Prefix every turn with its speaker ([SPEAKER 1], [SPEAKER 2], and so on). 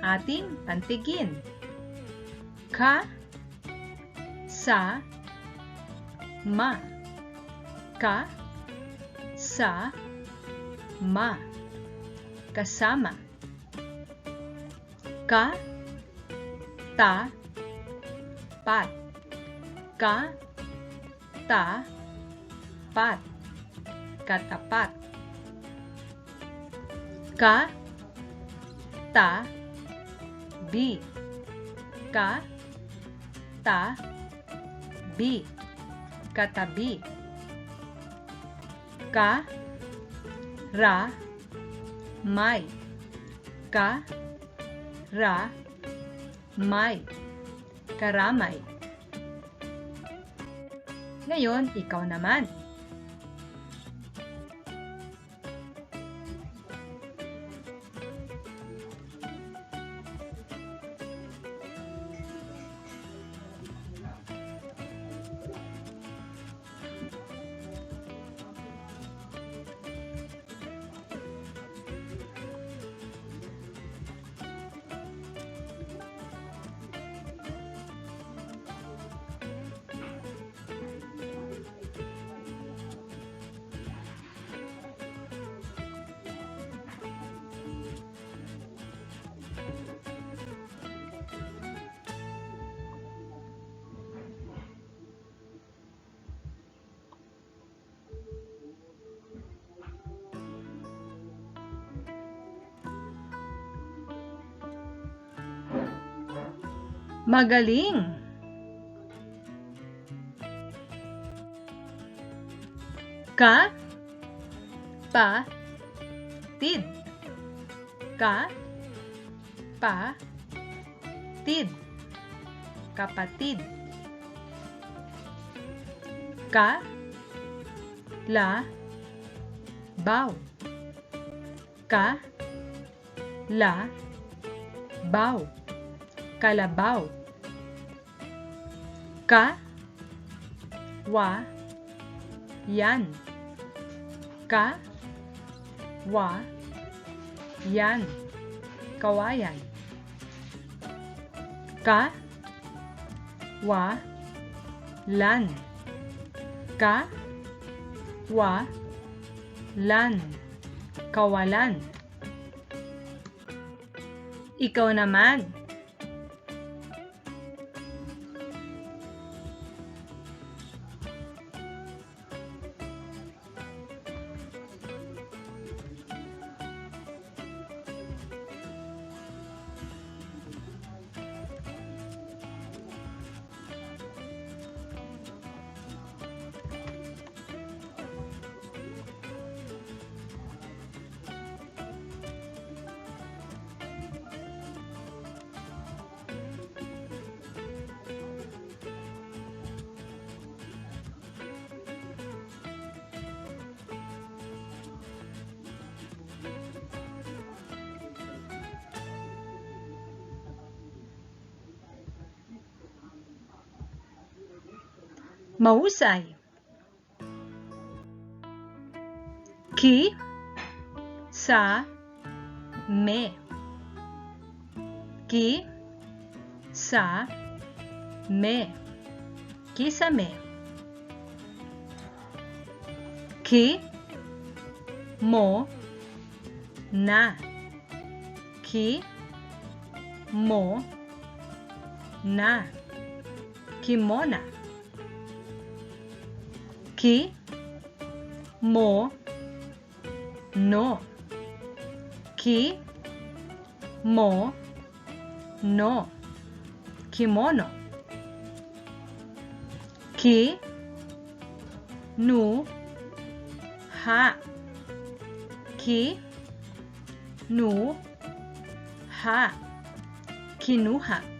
[SPEAKER 1] ating pantigin. Ka, sa, ma. Ka, sa, ma. Kasama. Ka, ta, pat. Ka, ta, pat. Katapat. Ka, ta, bi. Ka, ta, bi. Katabi. Ka, ra, may. Ka, ra, may. Karamay. Ngayon, ikaw naman. Magaling! Ka, pa, tid. Ka, pa, tid. Kapatid. Ka, la, baw. Ka, la, baw. Kalabaw. Ka, wa, yan. Ka, wa, yan. Kawayan. Ka, wa, lan. Ka, wa, lan. Kawalan. Ikaw naman. Mahusay. Ki, sa, me. Ki, sa, me. Kisame. Ki, mo, na. Ki, mo, na. Kimona. Ki, mo, no. Ki, mo, no. Kimono. Ki, nu, ha. Ki, nu, ha. Kinuha.